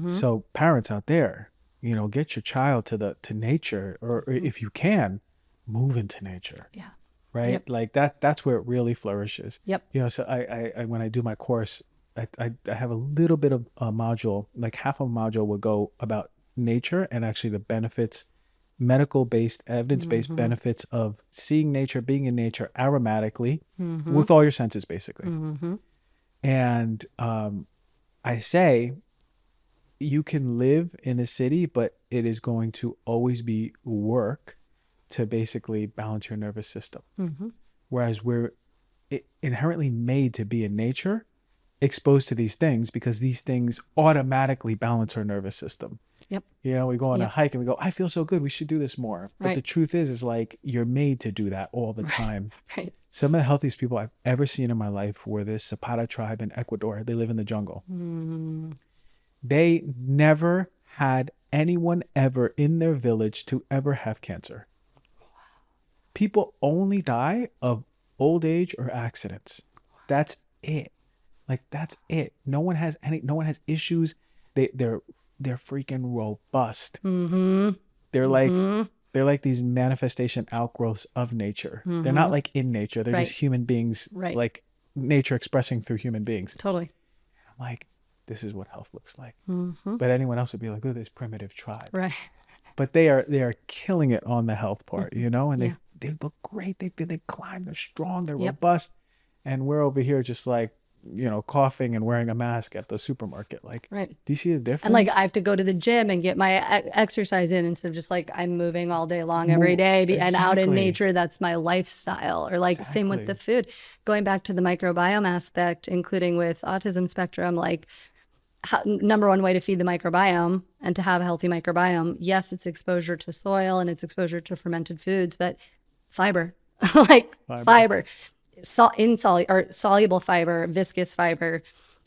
So parents out there, get your child to nature, or if you can, move into nature. Yeah. Right. Yep. Like that's where it really flourishes. Yep. So I when I do my course, I have a little bit of a module, like half of a module will go about nature and actually the benefits, medical-based, evidence-based benefits of seeing nature, being in nature aromatically with all your senses, basically. And I say you can live in a city, but it is going to always be work to basically balance your nervous system. Whereas we're inherently made to be in nature, exposed to these things because these things automatically balance our nervous system. Yep. We go on a hike and we go, I feel so good, we should do this more. But the truth is like you're made to do that all the time. Right. Some of the healthiest people I've ever seen in my life were this Zapata tribe in Ecuador. They live in the jungle. They never had anyone ever in their village to ever have cancer. People only die of old age or accidents. That's it. Like that's it. No one has issues. They're freaking robust. They're like these manifestation outgrowths of nature. They're not like in nature. They're just human beings, like nature expressing through human beings. Totally. I'm like, this is what health looks like. But anyone else would be like, oh, this primitive tribe. Right. But they are killing it on the health part, and they look great. They climb. They're strong. They're robust. And we're over here just like, coughing and wearing a mask at the supermarket. Like, do you see the difference? And like, I have to go to the gym and get my exercise in instead of just like I'm moving all day long every day and out in nature. That's my lifestyle. Or like same with the food. Going back to the microbiome aspect, including with autism spectrum, like number one way to feed the microbiome and to have a healthy microbiome, yes, it's exposure to soil and it's exposure to fermented foods, but fiber, fiber. Soluble fiber, viscous fiber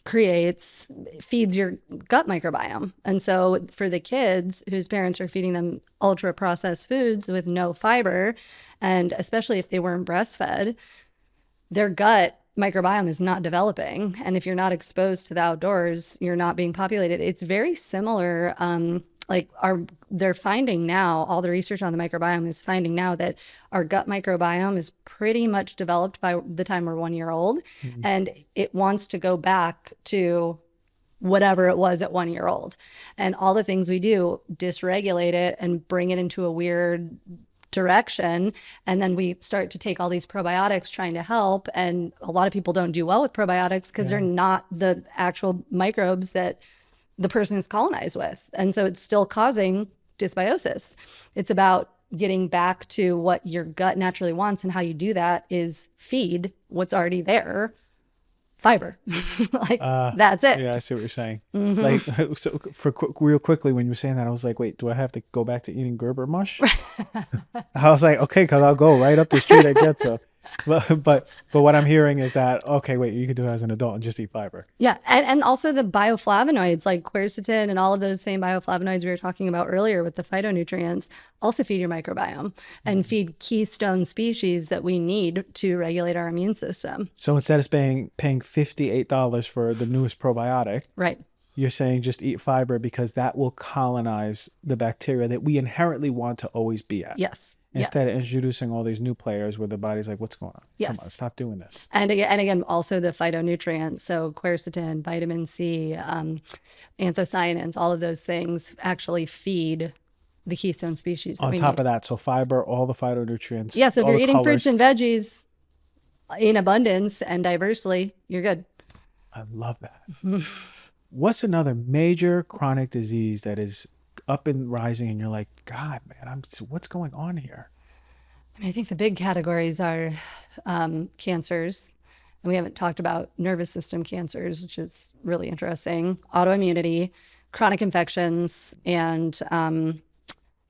feeds your gut microbiome. And so for the kids whose parents are feeding them ultra processed foods with no fiber, and especially if they weren't breastfed, their gut microbiome is not developing. And if you're not exposed to the outdoors, you're not being populated. It's very similar. They're finding now, all the research on the microbiome is finding now that our gut microbiome is pretty much developed by the time we're 1 year old. And it wants to go back to whatever it was at 1 year old. And all the things we do dysregulate it and bring it into a weird direction. And then we start to take all these probiotics trying to help. And a lot of people don't do well with probiotics because they're not the actual microbes that the person is colonized with. And so it's still causing dysbiosis. It's about getting back to what your gut naturally wants. And how you do that is feed what's already there, fiber. That's it. Yeah, I see what you're saying. Like, so real quickly, when you were saying that, I was like, wait, do I have to go back to eating Gerber mush? I was like, okay, because I'll go right up the street and get to. But what I'm hearing is that, okay, wait, you can do it as an adult and just eat fiber. Yeah, and also the bioflavonoids like quercetin and all of those same bioflavonoids we were talking about earlier with the phytonutrients also feed your microbiome and feed keystone species that we need to regulate our immune system. So instead of paying $58 for the newest probiotic, Right. you're saying just eat fiber because that will colonize the bacteria that we inherently want to always be at. Yes. Instead Yes. of introducing all these new players where the body's like, what's going on? Yes. Come on, stop doing this. And again, also the phytonutrients, so quercetin, vitamin C, anthocyanins, all of those things actually feed the keystone species that On we top need. of that, so fiber, all the phytonutrients. Yeah, so if all you're the eating colors. fruits and veggies in abundance and diversely, you're good. I love that. What's another major chronic disease that is up and rising and you're like, God, man, what's going on here? I mean, I think the big categories are cancers, and we haven't talked about nervous system cancers, which is really interesting, autoimmunity, chronic infections, and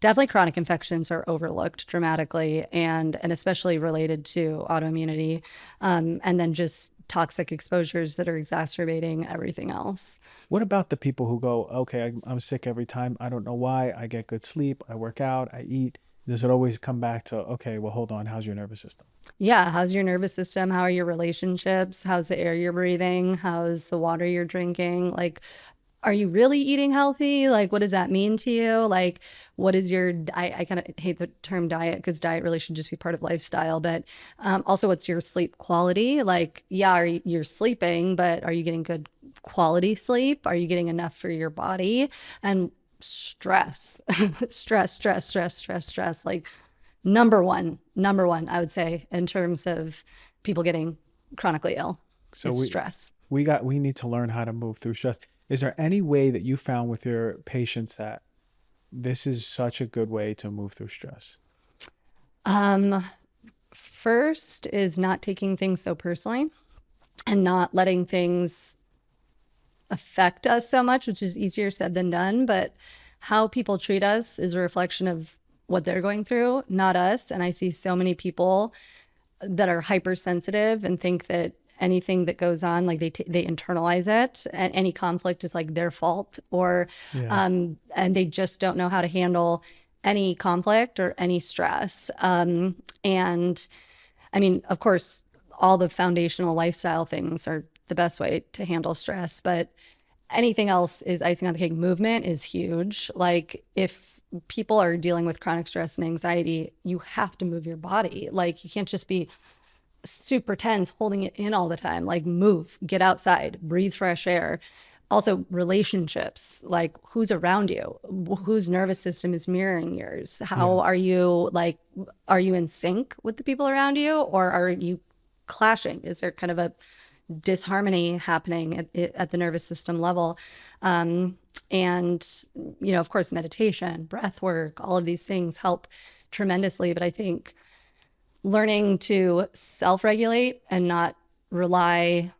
definitely chronic infections are overlooked dramatically, and especially related to autoimmunity, and then just toxic exposures that are exacerbating everything else. What about the people who go, okay, I'm sick every time. I don't know why. I get good sleep. I work out. I eat. Does it always come back to, okay, well, hold on. How's your nervous system? Yeah, how's your nervous system? How are your relationships? How's the air you're breathing? How's the water you're drinking? Like, are you really eating healthy? Like, what does that mean to you? Like, what is your, I kind of hate the term diet because diet really should just be part of lifestyle. But also, what's your sleep quality? Like, yeah, you're sleeping, but are you getting good quality sleep? Are you getting enough for your body? And stress, stress. Like, number one, I would say, in terms of people getting chronically ill is stress. We need to learn how to move through stress. Is there any way that you found with your patients that this is such a good way to move through stress? First is not taking things so personally and not letting things affect us so much, which is easier said than done. But how people treat us is a reflection of what they're going through, not us. And I see so many people that are hypersensitive and think that anything that goes on, like they internalize it, and any conflict is like their fault, or and they just don't know how to handle any conflict or any stress. And I mean, of course, all the foundational lifestyle things are the best way to handle stress, but anything else is icing on the cake. Movement is huge. Like, if people are dealing with chronic stress and anxiety, you have to move your body. Like, you can't just be super tense, holding it in all the time. Like, move, get outside, breathe fresh air. Also, relationships, like who's around you, whose nervous system is mirroring yours. How are you, like, are you in sync with the people around you, or are you clashing? Is there kind of a disharmony happening at the nervous system level? And, you know, of course, meditation, breath work, all of these things help tremendously. But I think learning to self-regulate and not rely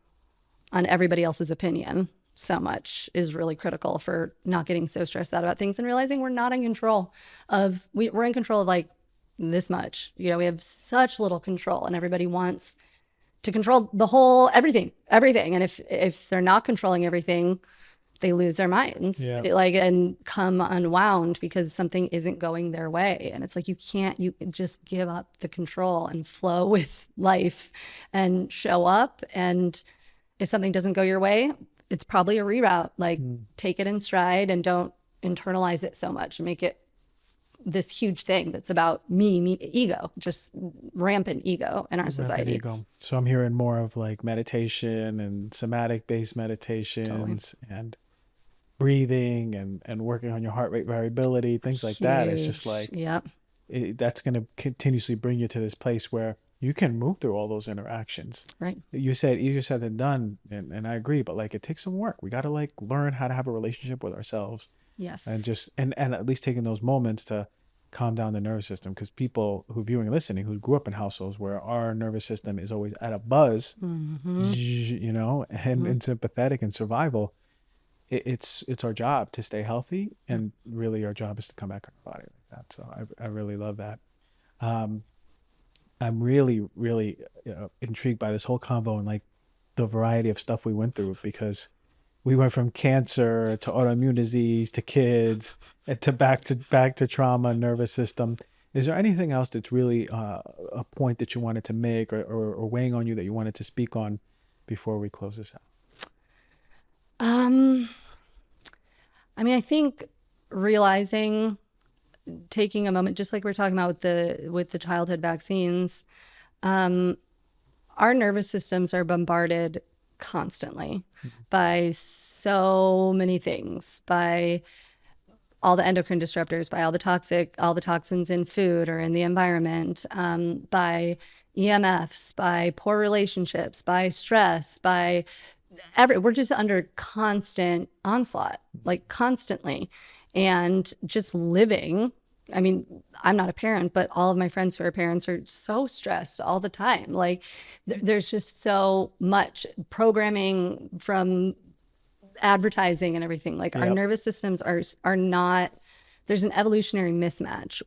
on everybody else's opinion so much is really critical for not getting so stressed out about things and realizing we're not in control of, we're in control of like this much. You know, we have such little control, and everybody wants to control the whole, everything. And if they're not controlling everything, they lose their minds, like, and come unwound because something isn't going their way. And it's like, you just give up the control and flow with life and show up. And if something doesn't go your way, it's probably a reroute. Like, take it in stride and don't internalize it so much and make it this huge thing that's about me, ego, just rampant ego in our society. Ego. So I'm hearing more of like meditation and somatic based meditations and breathing and working on your heart rate variability, things like that. It's just like, that's going to continuously bring you to this place where you can move through all those interactions. Right. You said easier said than done. And I agree, but like, it takes some work. We got to like learn how to have a relationship with ourselves. Yes. And just, and at least taking those moments to calm down the nervous system, because people who viewing and listening who grew up in households where our nervous system is always at a buzz, you know, and sympathetic and survival, it's our job to stay healthy, and really our job is to come back in our body like that. So I really love that. I'm really, really intrigued by this whole convo and like the variety of stuff we went through, because we went from cancer to autoimmune disease to kids and to trauma, nervous system. Is there anything else that's really a point that you wanted to make, or weighing on you that you wanted to speak on before we close this out? I mean, I think realizing, taking a moment, just like we're talking about with the childhood vaccines, our nervous systems are bombarded constantly by so many things, by all the endocrine disruptors, by all the toxins in food or in the environment, by EMFs, by poor relationships, by stress, by we're just under constant onslaught, like constantly. And just living, I mean, I'm not a parent, but all of my friends who are parents are so stressed all the time. Like there's just so much programming from advertising and everything. Like our nervous systems are not, there's an evolutionary mismatch.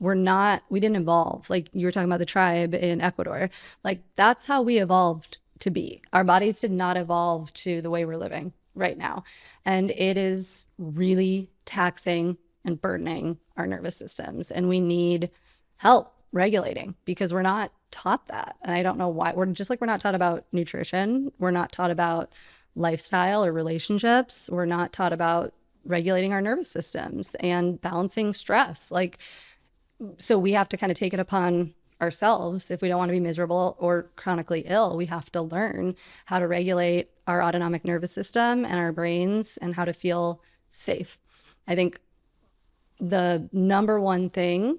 We didn't evolve. Like you were talking about the tribe in Ecuador. Like that's how we evolved to be. Our bodies did not evolve to the way we're living right now. And it is really taxing and burdening our nervous systems. And we need help regulating, because we're not taught that. And I don't know why. We're not taught about nutrition. We're not taught about lifestyle or relationships. We're not taught about regulating our nervous systems and balancing stress. Like, so we have to kind of take it upon ourselves. If we don't want to be miserable or chronically ill, we have to learn how to regulate our autonomic nervous system and our brains and how to feel safe. I think the number one thing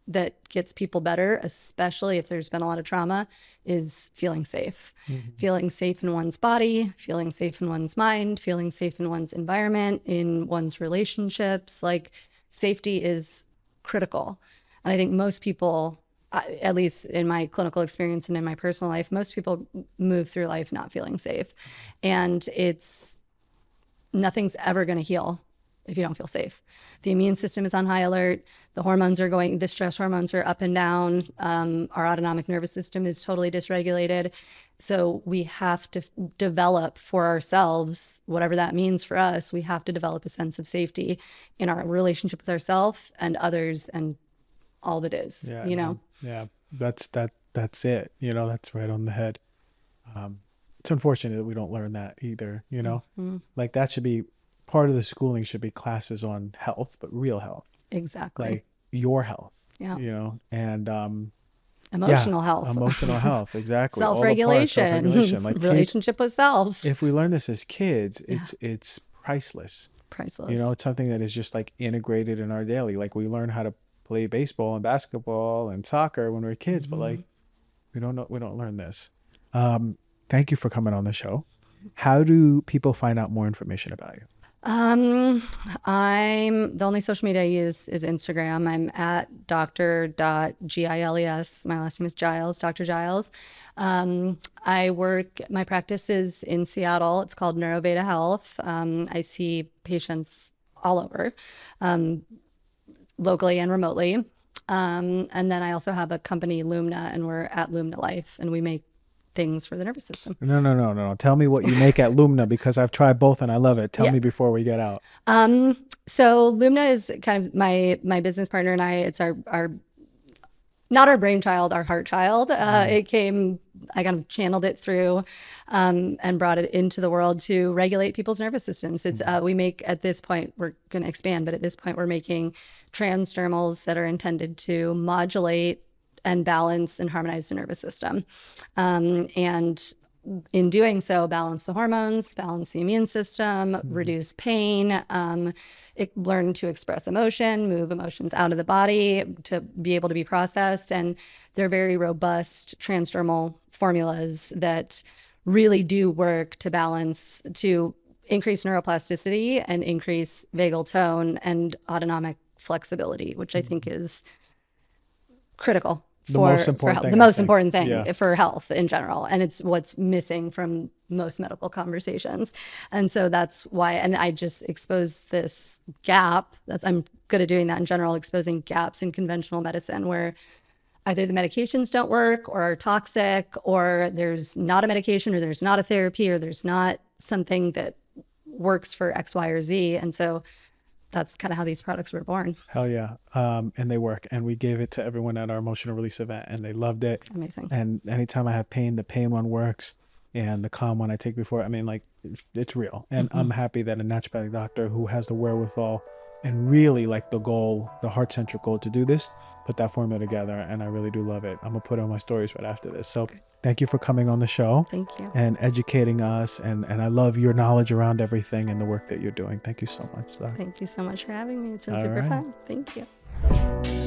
that gets people better, especially if there's been a lot of trauma, is feeling safe. Feeling safe in one's body, feeling safe in one's mind, feeling safe in one's environment, in one's relationships. Like safety is critical. And I think most people, at least in my clinical experience and in my personal life, most people move through life not feeling safe. And nothing's ever going to heal if you don't feel safe. The immune system is on high alert. The stress hormones are up and down. Our autonomic nervous system is totally dysregulated. So we have to develop for ourselves, whatever that means for us, we have to develop a sense of safety in our relationship with ourselves and others and all that is, you know? Yeah, that's it. You know, that's right on the head. It's unfortunate that we don't learn that either, you know? Like that should be part of the schooling, should be classes on health, but real health. Exactly. Like your health. Yeah. You know, and emotional health. Emotional health, exactly. Self-regulation. Like relationship with self. If we learn this as kids, it's priceless. Priceless. You know, it's something that is just like integrated in our daily. Like we learn how to play baseball and basketball and soccer when we're kids, but like we don't learn this. Thank you for coming on the show. How do people find out more information about you? The only social media I use is Instagram. I'm at dr.giles. My last name is Giles, Dr. Giles. My practice is in Seattle. It's called NeuroVeda Health. I see patients all over, locally and remotely. And then I also have a company, Lumna, and we're at Lumna Life, and we make things for the nervous system. No. Tell me what you make at Lumna, because I've tried both and I love it. Tell me before we get out. So Lumna is kind of my business partner and I. It's our not our brainchild, our heart child. I kind of channeled it through and brought it into the world to regulate people's nervous systems. It's we make, at this point, we're going to expand, but at this point we're making transdermals that are intended to modulate and balance and harmonize the nervous system. And in doing so, balance the hormones, balance the immune system, reduce pain, learn to express emotion, move emotions out of the body to be able to be processed. And they're very robust transdermal formulas that really do work to balance, to increase neuroplasticity and increase vagal tone and autonomic flexibility, which I think is critical. The most important thing for health in general. And it's what's missing from most medical conversations. And so that's why, and I just expose this gap. I'm good at doing that in general, exposing gaps in conventional medicine where either the medications don't work or are toxic, or there's not a medication, or there's not a therapy, or there's not something that works for X, Y, or Z. And so that's kind of how these products were born. Hell yeah. And they work. And we gave it to everyone at our emotional release event and they loved it. Amazing. And anytime I have pain, the pain one works. And the calm one I take before, I mean, like, it's real. And I'm happy that a naturopathic doctor who has the wherewithal and really like the goal, the heart-centric goal to do this, put that formula together. And I really do love it. I'm going to put it on my stories right after this. So thank you for coming on the show. Thank you. And educating us. And I love your knowledge around everything and the work that you're doing. Thank you so much, Doc. Thank you so much for having me. It's been super fun. Thank you.